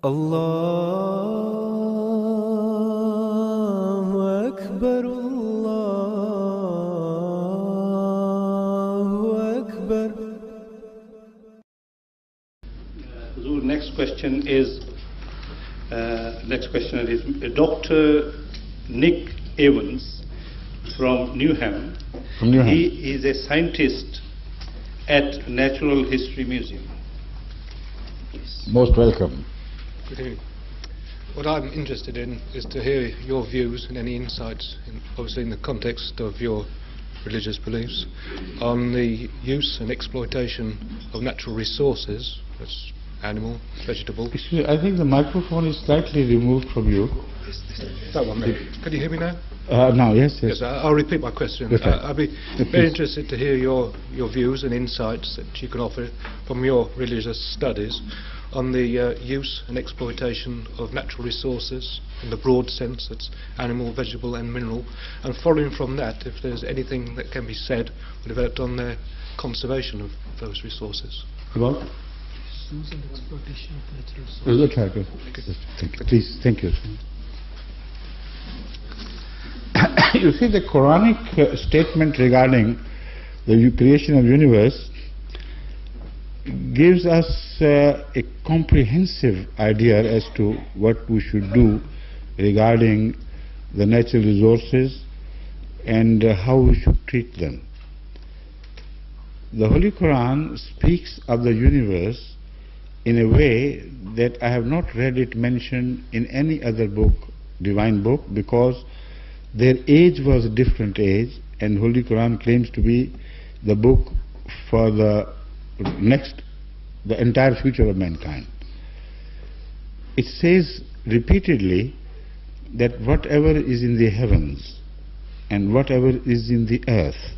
Allahu Akbar, Allahu Akbar. The next question is Dr. Nick Evans from Newham. He is a scientist at Natural History Museum. Most welcome. Good evening. What I'm interested in is to hear your views and any insights, obviously in the context of your religious beliefs, on the use and exploitation of natural resources, that's animal, vegetable. Excuse me, I think the microphone is slightly removed from you. That one, maybe. Can you hear me now? Now, yes. Yes, I'll repeat my question. I'd be very interested to hear your views and insights that you can offer from your religious studies on the use and exploitation of natural resources in the broad sense, that's animal, vegetable and mineral, and following from that, if there's anything that can be said or developed on the conservation of those resources. About? Use and exploitation of natural resources. Please, thank you. You see, the Quranic statement regarding the creation of the universe gives us a comprehensive idea as to what we should do regarding the natural resources and how we should treat them. The Holy Quran speaks of the universe in a way that I have not read it mentioned in any other book, divine book, because their age was a different age, and Holy Quran claims to be the book for the entire future of mankind. It says repeatedly that whatever is in the heavens and whatever is in the earth,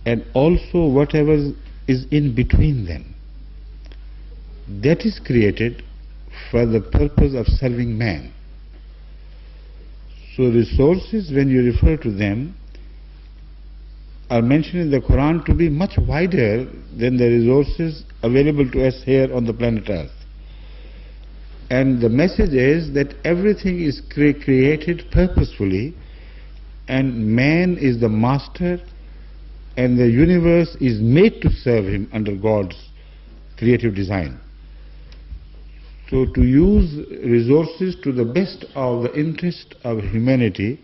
and also whatever is in between them, that is created for the purpose of serving man. So resources, when you refer to them, are mentioned in the Quran to be much wider than the resources available to us here on the planet Earth. And the message is that everything is created purposefully, and man is the master, and the universe is made to serve him under God's creative design. So to use resources to the best of the interest of humanity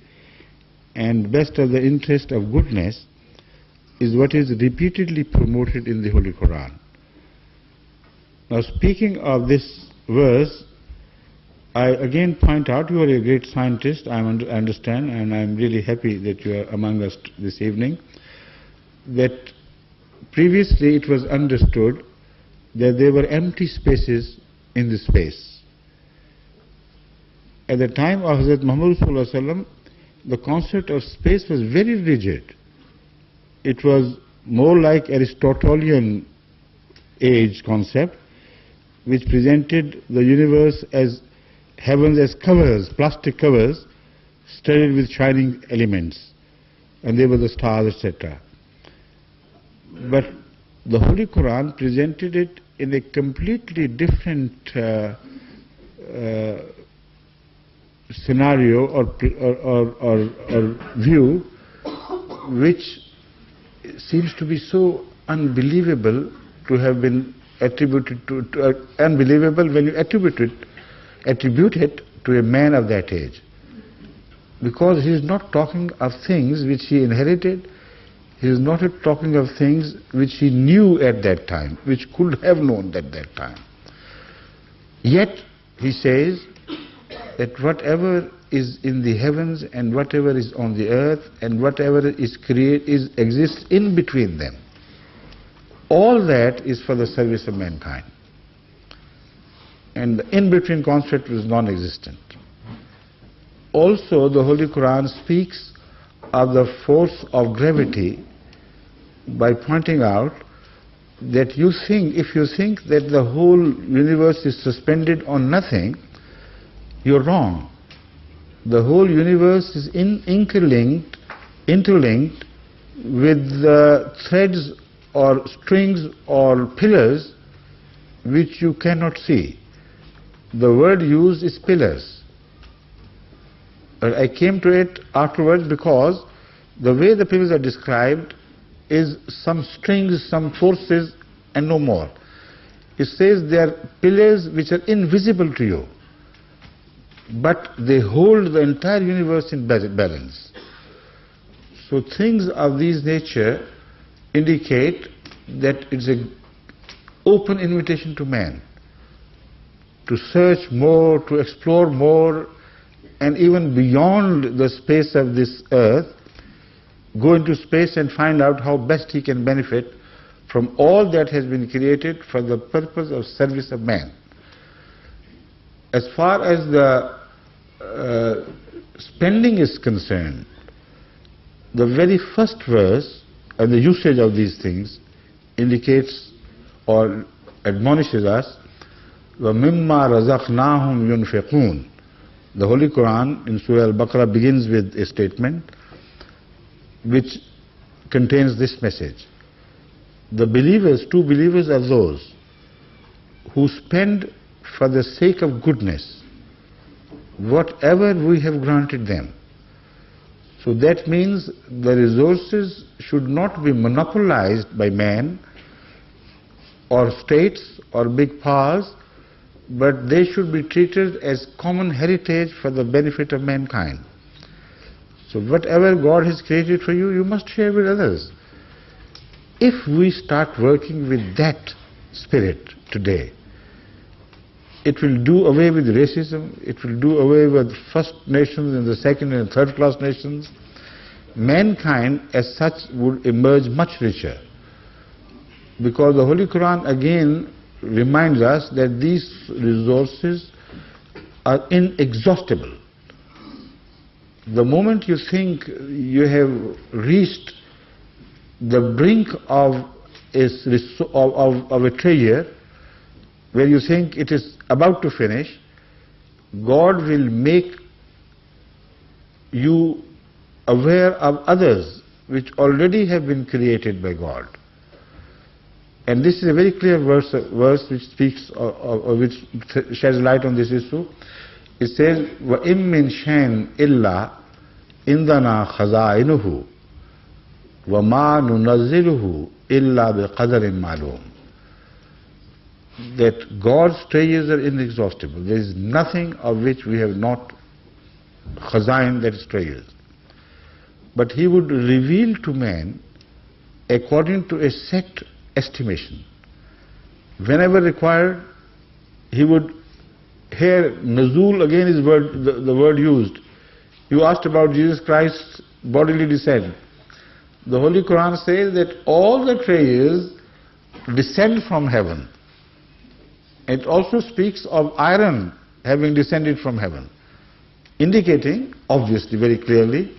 and best of the interest of goodness is what is repeatedly promoted in the Holy Quran. Now, speaking of this verse, I again point out, you are a great scientist, I understand, and I am really happy that you are among us this evening, that previously it was understood that there were empty spaces in the space. At the time of Hazrat Muhammad Sallallahu Alaihi Wasallam, the concept of space was very rigid. It was more like Aristotelian age concept, which presented the universe as heavens as covers, plastic covers, studded with shining elements, and they were the stars, etc. But the Holy Quran presented it in a completely different scenario or view, which seems to be so unbelievable to have been attributed to unbelievable when you attribute it to a man of that age, because he is not talking of things which he inherited. He is not talking of things which he knew at that time, which could have known at that time. Yet he says that whatever is in the heavens and whatever is on the earth and whatever exists in between them, all that is for the service of mankind. And the in-between concept is non-existent. Also, the Holy Quran speaks of the force of gravity by pointing out that if you think that the whole universe is suspended on nothing, you're wrong. The whole universe is interlinked with threads or strings or pillars which you cannot see. the word used is pillars. I came to it afterwards because the way the pillars are described is some strings, some forces, and no more. It says they are pillars which are invisible to you, but they hold the entire universe in balance. So things of this nature indicate that it's an open invitation to man to search more, to explore more, and even beyond the space of this earth, go into space and find out how best he can benefit from all that has been created for the purpose of service of man. As far as the spending is concerned, the very first verse and the usage of these things indicates or admonishes us, وَمِمَّا رَزَقْنَاهُمْ يُنْفِقُونَ. The Holy Quran in Surah Al-Baqarah begins with a statement which contains this message. The believers, true believers, are those who spend for the sake of goodness whatever we have granted them. So that means the resources should not be monopolized by man or states or big powers, but they should be treated as common heritage for the benefit of mankind. So whatever God has created for you, you must share with others. If we start working with that spirit today, it will do away with racism, it will do away with first nations and the second and third class nations. Mankind as such would emerge much richer, because the Holy Quran again reminds us that these resources are inexhaustible. The moment you think you have reached the brink of a treasure, where you think it is about to finish, God will make you aware of others which already have been created by God. And this is a very clear verse which speaks or which sheds light on this issue. It says, وَإِن مِّن شَيْءٍ إِلَّا إِنْدَنَا خَزَائِنُهُ وَمَا نُنَزِّلُهُ إِلَّا بِقَدَرٍ مَعْلُومٍ. That God's treasures are inexhaustible. There is nothing of which we have not khazain, that is treasures. But He would reveal to man according to a set estimation. Whenever required, He would, here Nuzul again is the word used. You asked about Jesus Christ's bodily descent. The Holy Quran says that all the treasures descend from heaven. It also speaks of iron having descended from heaven, indicating obviously very clearly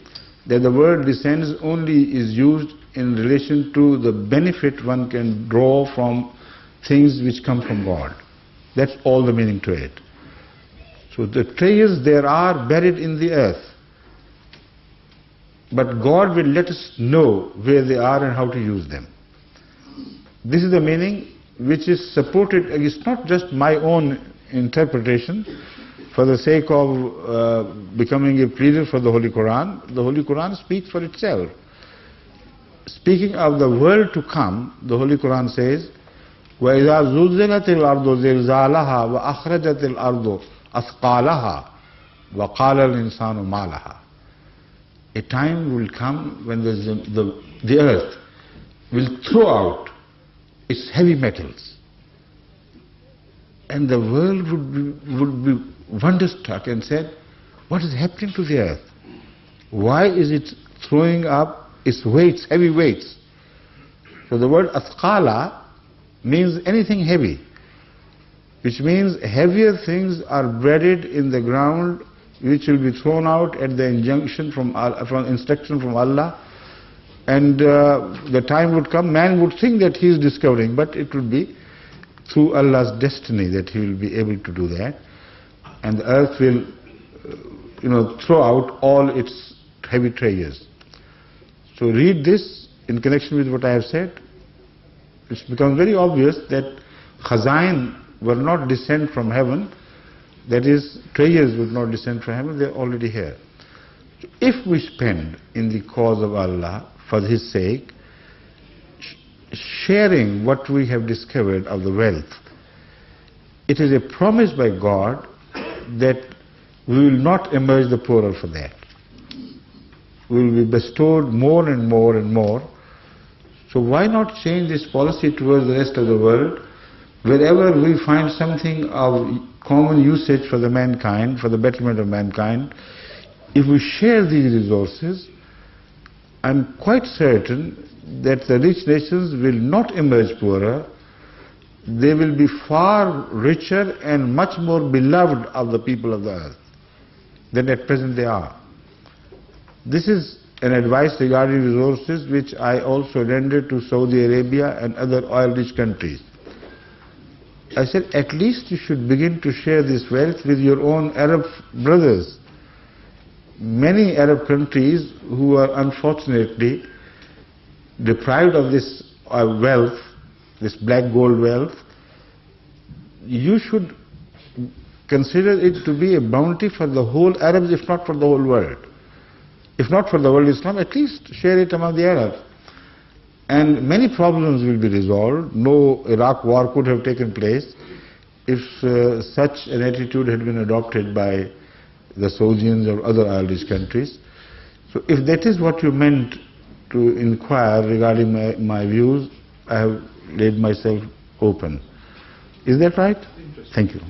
that the word descends only is used in relation to the benefit one can draw from things which come from God. That's all the meaning to it. So the treasures there are buried in the earth, but God will let us know where they are and how to use them. This is the meaning which is supported. It's not just my own interpretation for the sake of becoming a pleader for the Holy Quran. The Holy Quran speaks for itself. Speaking of the world to come, the Holy Quran says, وَإِذَا زُلْزِلَتِ الْأَرْضُ زِلْزَالَهَا وَأَخْرَجَتِ الْأَرْضُ أَثْقَالَهَا وَقَالَ الْإِنسَانُ مَا لَهَا. A time will come when the earth will throw out its heavy metals, and the world would be wonderstruck and said, what is happening to the earth? Why is it throwing up its weights, heavy weights? So the word athqala means anything heavy, which means heavier things are buried in the ground, which will be thrown out at the instruction from Allah. And the time would come, man would think that he is discovering, but it would be through Allah's destiny that he will be able to do that. And the earth will, throw out all its heavy treasures. So read this in connection with what I have said. It becomes very obvious that khazain will not descend from heaven, That is, treasures would not descend from heaven, they are already here. If we spend in the cause of Allah for His sake, sharing what we have discovered of the wealth, it is a promise by God that we will not emerge the poorer for that. We will be bestowed more and more and more. So why not change this policy towards the rest of the world? Wherever we find something of common usage for the mankind, for the betterment of mankind, if we share these resources, I'm quite certain that the rich nations will not emerge poorer. They will be far richer and much more beloved of the people of the earth than at present they are. This is an advice regarding resources which I also rendered to Saudi Arabia and other oil-rich countries. I said, at least you should begin to share this wealth with your own Arab brothers. Many Arab countries who are unfortunately deprived of this wealth, this black gold wealth, you should consider it to be a bounty for the whole Arabs, if not for the whole world. If not for the world Islam, at least share it among the Arabs. And many problems will be resolved. No Iraq war could have taken place if such an attitude had been adopted by the Saudis or other oil-rich countries. So if that is what you meant to inquire regarding my views, I have laid myself open. Is that right? Thank you.